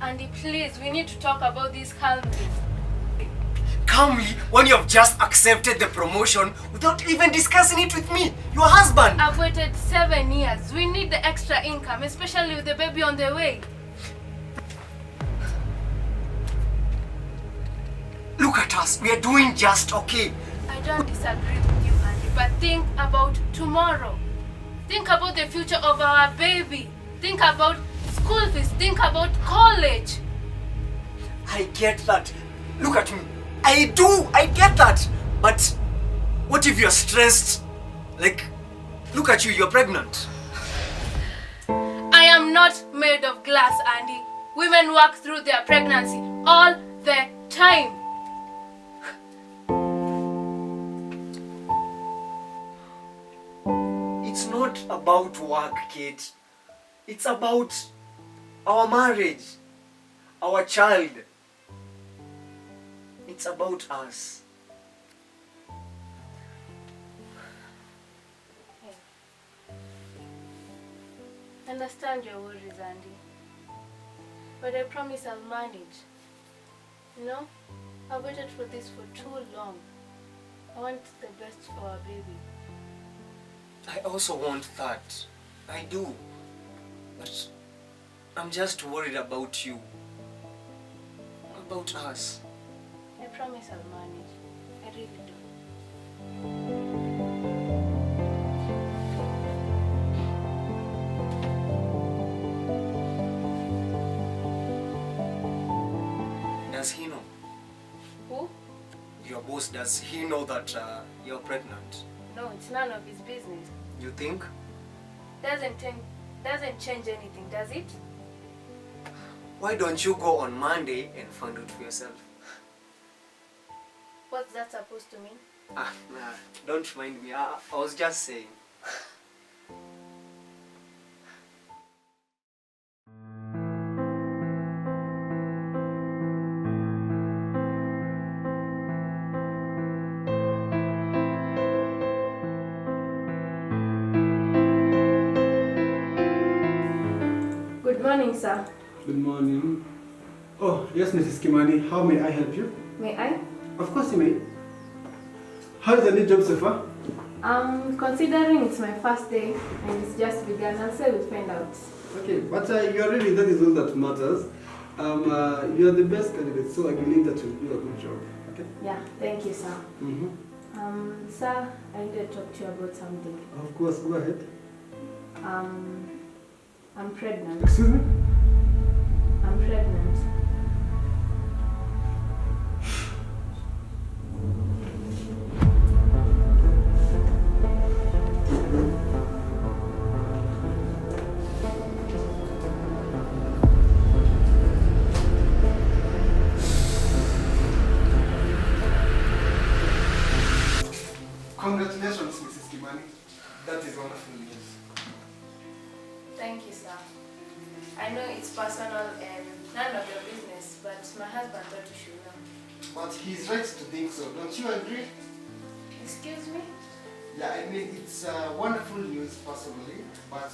Andy, please, we need to talk about this calmly. Calmly when you have just accepted the promotion without even discussing it with me, your husband. I've waited 7 years. We need the extra income, especially with the baby on the way. Look at us, we are doing just okay. I don't disagree with you, Andy, but think about tomorrow. Think about the future of our baby. Think about school fees. Think about college. I get that. Look at me. I get that. But what if you're stressed? Like, look at you, you're pregnant. I am not made of glass, Andy. Women work through their pregnancy all the time. It's not about work, Kate. It's about our marriage, our child. It's about us. I understand your worries, Andy. But I promise I'll manage. You know, I've waited for this for too long. I want the best for our baby. I also want that. I do. But I'm just worried about you. About us. I promise I'll manage. I really do. Does he know? Who? Your boss, does he know that you're pregnant? No, it's none of his business. You think? Doesn't change anything, does it? Why don't you go on Monday and find out for yourself? What's that supposed to mean? Nah, don't mind me. I was just saying. Good morning, sir. Good morning. Oh, yes, Mrs. Kimani. How may I help you? May I? Of course you may. How is the new job so far? Considering it's my first day and it's just begun, I'll say we'll find out. Okay, but you are ready. That is all that matters. You are the best candidate, so I believe that you'll do a good job. Okay? Yeah, thank you, sir. Mm-hmm. Sir, I need to talk to you about something. Of course, go ahead. I'm pregnant. Excuse me? I'm pregnant. Congratulations, Mrs. Kimani. That is wonderful news. Thank you, sir. I know it's personal and none of your business, but my husband thought you should know. But he's right to think so. Don't you agree? Excuse me? Yeah, I mean, it's wonderful news personally, but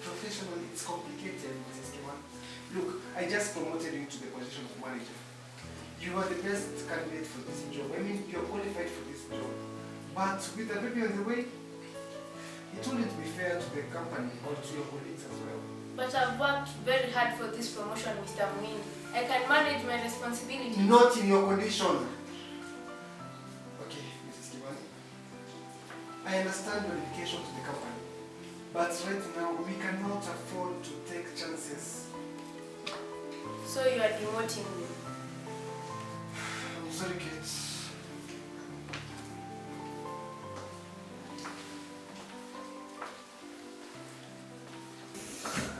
professionally it's complicated, Mrs. Kimani. Look, I just promoted you to the position of manager. You are the best candidate for this job. I mean, you're qualified for this job. But with the baby on the way, it wouldn't be fair to the company or to your colleagues as well. But I've worked very hard for this promotion, Mr. Mwini. I can manage my responsibilities. Not in your condition. Okay, Mrs. Kimani. I understand your dedication to the company. But right now, we cannot afford to take chances. So you are demoting me. I'm sorry, Kate.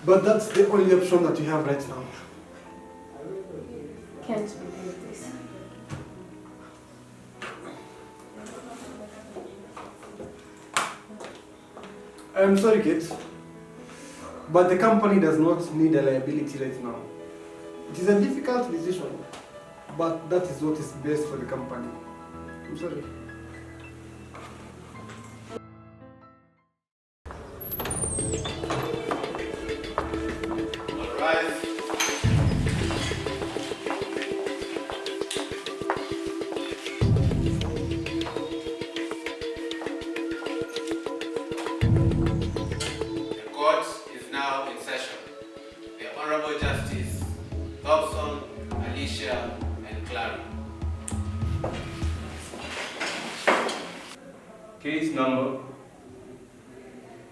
But that's the only option that you have right now. Can't believe this. I'm sorry, Kate. But the company does not need a liability right now. It is a difficult decision, but that is what is best for the company. I'm sorry. Justice Dobson, Alicia, and Clara. Case number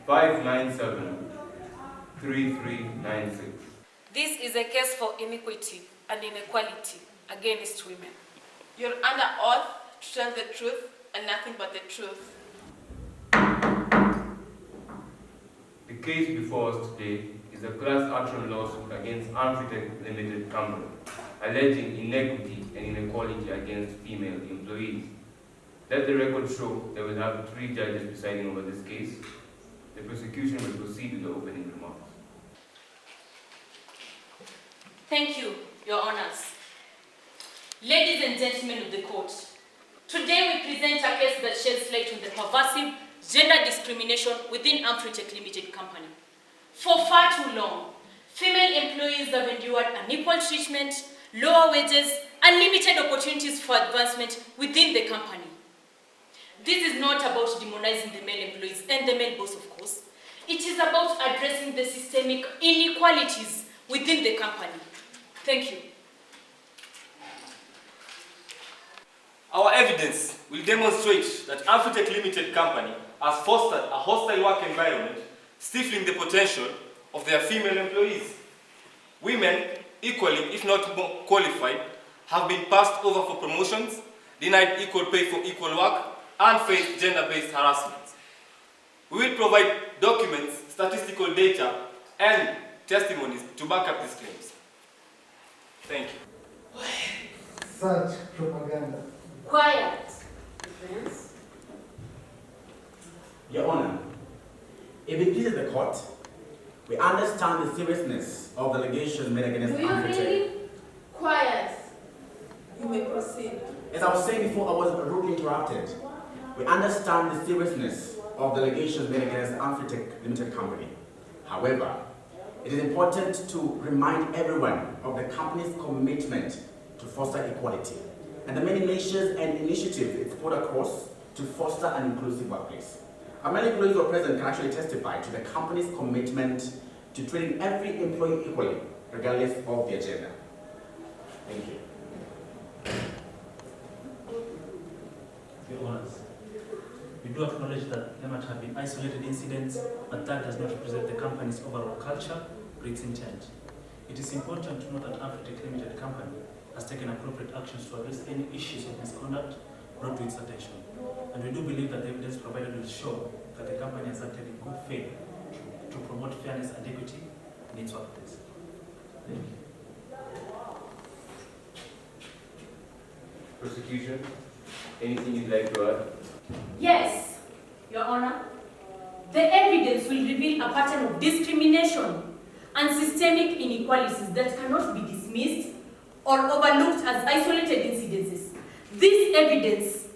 597-3396. This is a case for iniquity and inequality against women. You're under oath to tell the truth and nothing but the truth. The case before us today is a class action lawsuit against Amphitech Limited Company, alleging inequity and inequality against female employees. Let the record show that we'll have 3 judges presiding over this case. The prosecution will proceed with the opening remarks. Thank you, Your Honors. Ladies and gentlemen of the court, today we present a case that sheds light on the pervasive gender discrimination within Amphitech Limited Company. For far too long, female employees have endured unequal treatment, lower wages, and limited opportunities for advancement within the company. This is not about demonizing the male employees and the male boss, of course. It is about addressing the systemic inequalities within the company. Thank you. Our evidence will demonstrate that Amphitech Limited Company has fostered a hostile work environment, stifling the potential of their female employees. Women, equally if not more qualified, have been passed over for promotions, denied equal pay for equal work, and face gender-based harassment. We will provide documents, statistical data, and testimonies to back up these claims. Thank you. Such propaganda. Quiet. Defense. Your Honor, if it pleases the court, we understand the seriousness of the allegations made against Amphitech. Really? Quiet. You may proceed. As I was saying before, I was rudely interrupted. We understand the seriousness of the allegations made against Amphitech Limited Company. However, it is important to remind everyone of the company's commitment to foster equality and the many measures and initiatives it's put across to foster an inclusive workplace. Our many employees who are present can actually testify to the company's commitment to treating every employee equally, regardless of their gender. Thank you. Your Honors, we do acknowledge that there might have been isolated incidents, but that does not represent the company's overall culture or its intent. It is important to note that Amphitech Limited Company has taken appropriate actions to address any issues of misconduct brought to its attention. And we do believe that the evidence provided will show that the company has acted in good faith to promote fairness and equity in its workplace. Thank you. Prosecution, anything you'd like to add? Yes, Your Honor. The evidence will reveal a pattern of discrimination and systemic inequalities that cannot be dismissed or overlooked as isolated incidences. This evidence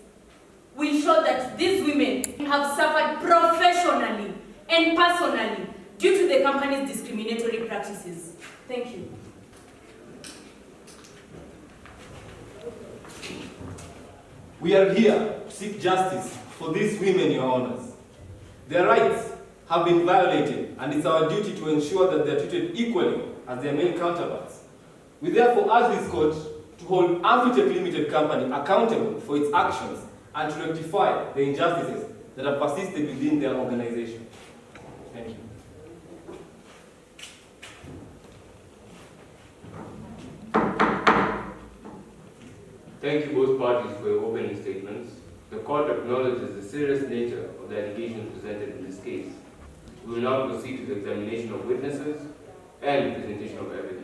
will show that these women have suffered professionally and personally due to the company's discriminatory practices. Thank you. We are here to seek justice for these women, Your Honors. Their rights have been violated, and it's our duty to ensure that they are treated equally as their male counterparts. We therefore ask this court to hold Amphitech Limited Company accountable for its actions and to rectify the injustices that have persisted within their organization. Thank you. Thank you both parties for your opening statements. The court acknowledges the serious nature of the allegations presented in this case. We will now proceed to the examination of witnesses and presentation of evidence.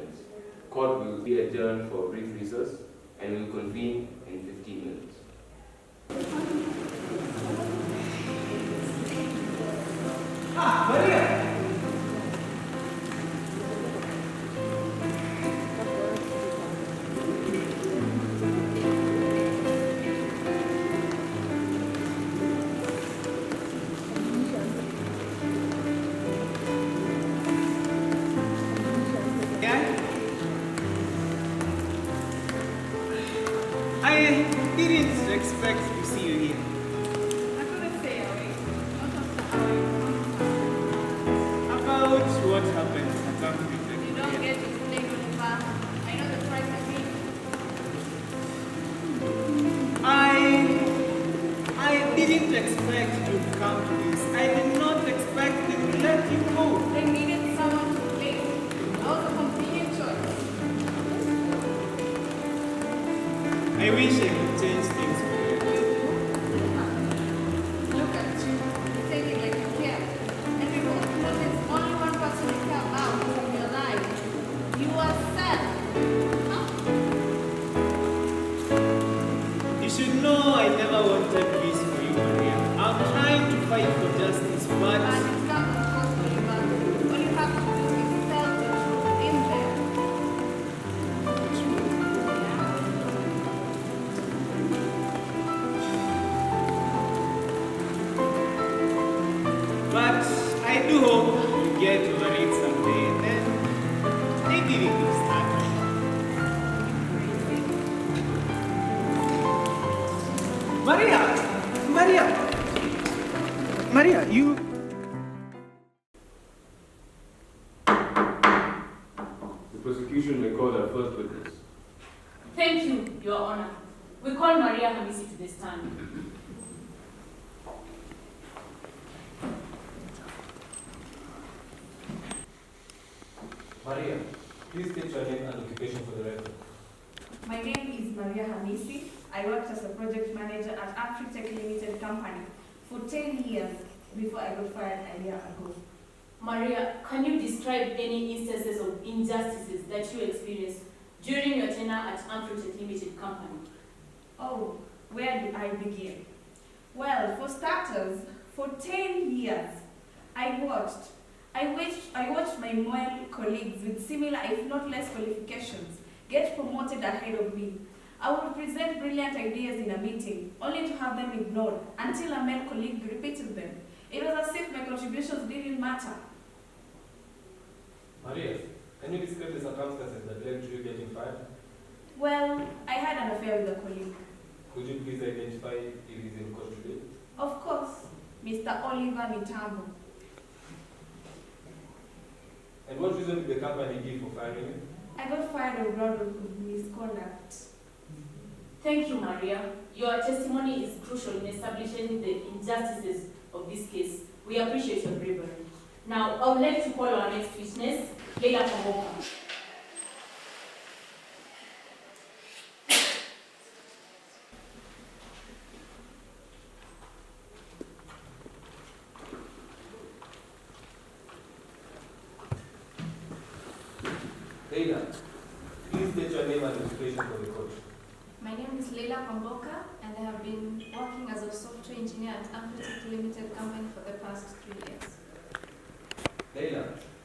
Court will be adjourned for a brief recess and will convene in 15 minutes. Maria! I didn't expect to see you here. I couldn't stay away. About what happened at Amphitech. You don't get to explain what expect you to come to this. I did not expect them to let you go. They needed someone to blame. I was a convenient choice. I wish I could change things for you. Look at you. You take it like you care. And we both know there's only one person you care about from your life. You are sad. Huh? You should know I never wanted peace for you, Maria. I'm trying to fight for justice, But but it's not possible, Ivan. All you have to do is tell the truth in there. but I do hope you get over it someday, and then maybe we could start. Maria, you. The prosecution may call their first witness. Thank you, Your Honor. We call Maria Hamisi to the stand. Maria, please state your name and occupation for the record. My name is Maria Hamisi. I worked as a project manager at Afritech Limited Company for 10 years before I got fired a year ago. Maria, can you describe any instances of injustices that you experienced during your tenure at Amfritech Limited Company? Oh, where do I begin? Well, for starters, for 10 years, I watched my male colleagues with similar, if not less, qualifications get promoted ahead of me. I would present brilliant ideas in a meeting, only to have them ignored until a male colleague repeated them. It was as if my contributions didn't matter. Maria, can you describe the circumstances that led to you getting fired? Well, I had an affair with a colleague. Could you please identify the reason caused today? Of course, Mr. Oliver Mitambo. And what reason did the company give for firing you? I got fired on ground of misconduct. Thank you, Maria. Your testimony is crucial in establishing the injustices of this case. We appreciate your bravery. Now, I would like to call our next witness, Leila Kamoka. Leila, please state your name and occupation for the court. My name is Leila Kwamboka, and I have been working as a software engineer at Amfritech Limited Company for the past 3 years. Leila,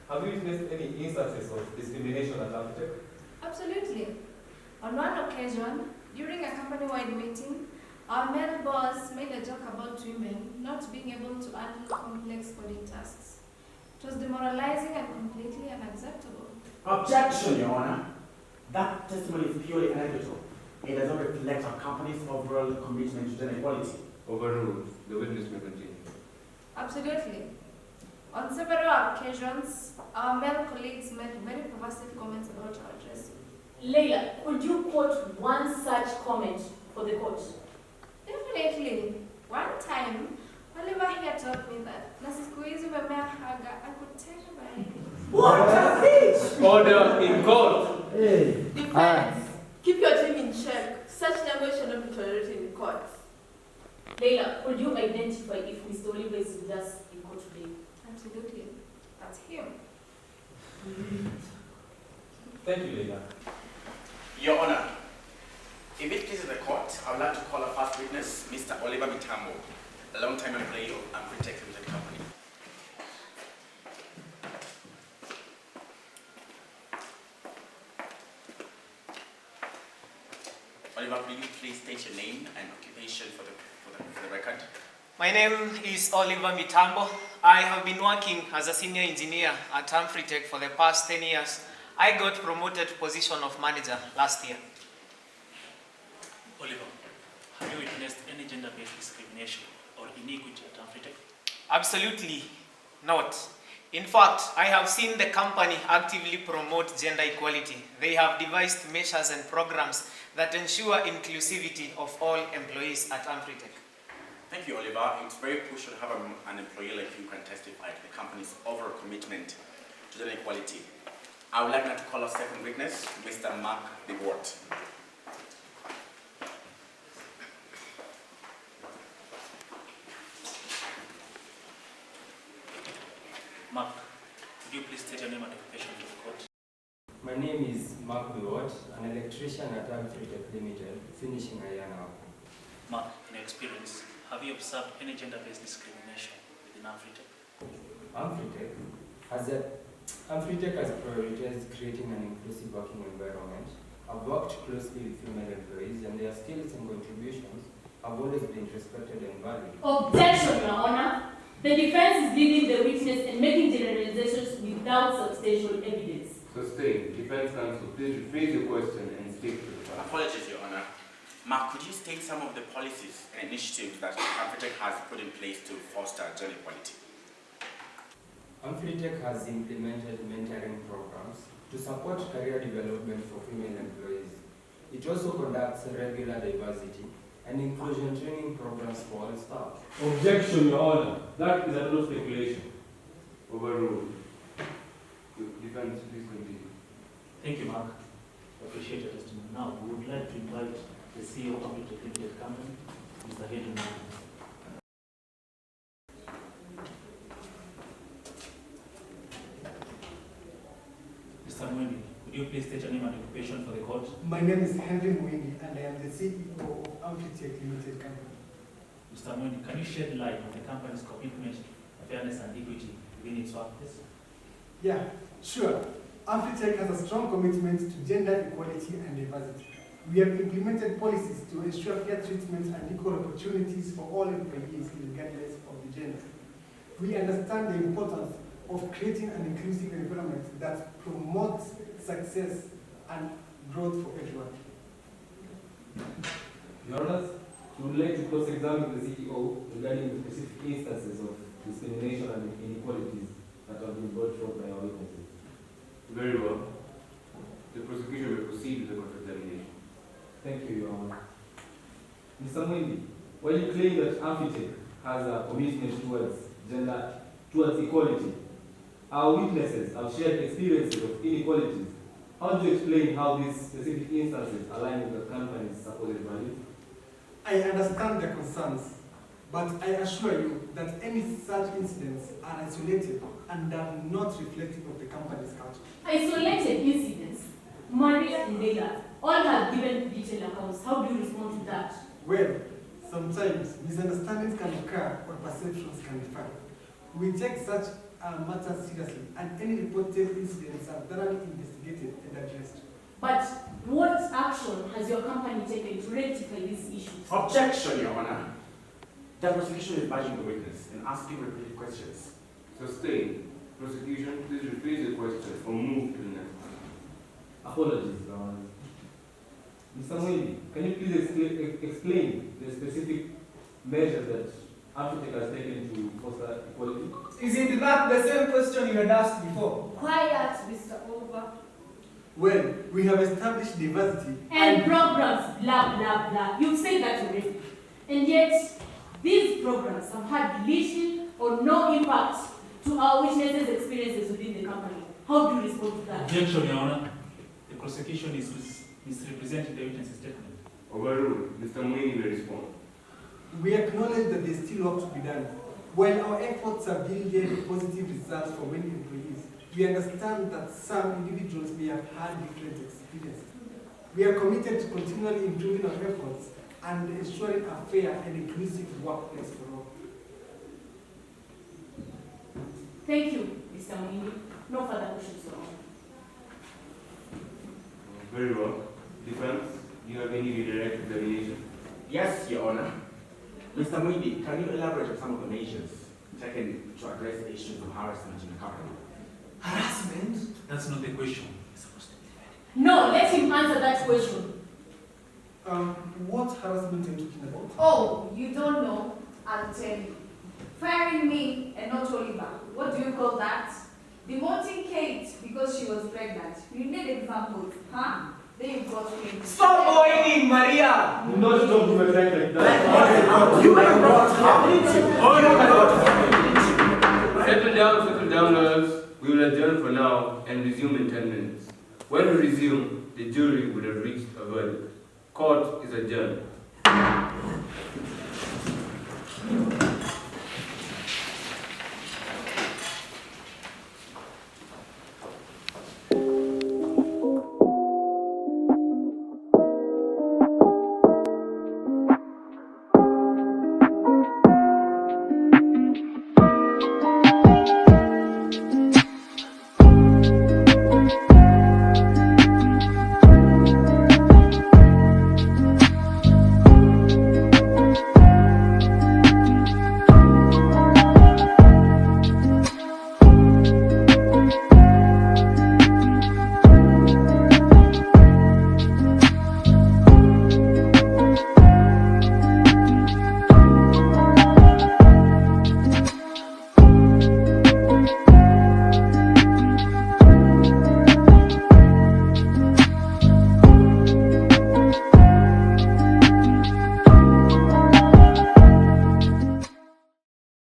have you witnessed any instances of discrimination at Amfritech? Absolutely. On one occasion, during a company-wide meeting, our male boss made a joke about women not being able to handle complex coding tasks. It was demoralizing and completely unacceptable. Objection, Your Honor. That testimony is purely anecdotal. It does not reflect our company's overall commitment to gender equality. Overruled. The witness may continue. Absolutely. On several occasions, our male colleagues made very pervasive comments about our dressing. Leila, could you quote one such comment for the court? Definitely. One time, Oliver here told me that na siku hizi umemea haga, akutenda by. What a bitch! Order in court. Defense, keep your team in check. Such language should not be tolerated in court. Leila, could you identify if Mr. Oliver is with us in court today? Absolutely. That's him. Thank you, Leila. Your Honor, if it pleases the court, I would like to call our first witness, Mr. Oliver Mitambo, a long-time employee of Amfritech Limited Company. Oliver, will you please state your name and occupation for the record? My name is Oliver Mitambo. I have been working as a senior engineer at Amfritech for the past 10 years. I got promoted to position of manager last year. Oliver, have you witnessed any gender-based discrimination or inequity at Amfritech? Absolutely not. In fact, I have seen the company actively promote gender equality. They have devised measures and programs that ensure inclusivity of all employees at Amfritech. Thank you, Oliver. It's very crucial to have an employee like you can testify to the company's overall commitment to gender equality. I would like now to call our second witness, Mr. Mark Biwart. Mark, could you please state your name and occupation to the court? My name is Mark Biwart, an electrician at Amfritech Limited, finishing a year now. Mark, in your experience, have you observed any gender-based discrimination within Amfritech? Amfritech has prioritized creating an inclusive working environment. I've worked closely with female employees, and their skills and contributions have always been respected and valued. Objection, Your Honor. The defense is leaving the witness and making generalizations without substantial evidence. Sustained. Defense counsel, please rephrase your question and stick to the fact. Apologies, Your Honor. Mark, could you state some of the policies and initiatives that Amfritech has put in place to foster gender equality? Amfritech has implemented mentoring programs to support career development for female employees. It also conducts regular diversity and inclusion training programs for all staff. Objection, Your Honor. That is no speculation. Overruled. Defense, please continue. Thank you, Mark. I appreciate your testimony. Now, we would like to invite the CEO of Amfritech Limited Company, Mr. Hayden. Mr. Mwendi, could you please state your name and occupation for the court? My name is Henry Mwingi and I am the CEO of Amfritech Limited Company. Mr. Mwendi, can you shed light on the company's commitment to fairness and equity within its workplace? Yeah, sure. Amfritech has a strong commitment to gender equality and diversity. We have implemented policies to ensure fair treatment and equal opportunities for all employees regardless of the gender. We understand the importance of creating an inclusive environment that promotes success and growth for everyone. Your Honor, we would like to cross-examine the CEO regarding the specific instances of discrimination and inequalities that have been brought forth by our witnesses. Very well. The prosecution will proceed with the cross-examination. Thank you, Your Honor. Mr. Mwindi, while you claim that Amfritech has a commitment towards equality, our witnesses have shared experiences of inequalities. How do you explain how these specific instances align with the company's supposed values? I understand the concerns, but I assure you that any such incidents are isolated and are not reflective of the company's culture. Isolated incidents, Maria and Leila, all have given detailed accounts. How do you respond to that? Well, sometimes misunderstandings can occur or perceptions can differ. We take such matters seriously and any reported incidents are thoroughly investigated and addressed. But what action has your company taken to rectify these issues? Objection, Your Honor. The prosecution is badging the witness and asking repeated questions. Sustained. Prosecution, please rephrase your question or move to the next. Apologies, Your Honor. Mr. Mwindi, can you please explain the specific measures that Amfritech has taken to foster equality? Isn't that the same question you had asked before? Quiet, Mr. Oliver. Well, we have established diversity and programs, blah, blah, blah. You've said that already. And yet, these programs have had little or no impact to our witnesses' experiences within the company. How do you respond to that? Objection, Your Honor. The prosecution is misrepresenting the witness's statement. Overruled. Mr. Mwini will respond. We acknowledge that there's still work to be done. While our efforts have yielded positive results for many employees, we understand that some individuals may have had different experiences. We are committed to continually improving our efforts and ensuring a fair and inclusive workplace for all. Thank you, Mr. Mwini. No further questions, Your Honor. Very well. Defense, do you have any redirect examination? Yes, Your Honor. Mr. Mwindi, can you elaborate on some of the measures taken to address the issues of harassment in the company? Harassment? That's not the question. No, let him answer that question. What harassment are you talking about? Oh, you don't know? I'll tell you. Firing me and not Oliver. What do you call that? Demoting Kate because she was pregnant. You need examples, huh? They brought him. Stop whining, Maria! Do not talk to my friend like that. Settle down, lawyers. We will adjourn for now and resume in 10 minutes. When we resume, the jury would have reached a verdict. Court is adjourned.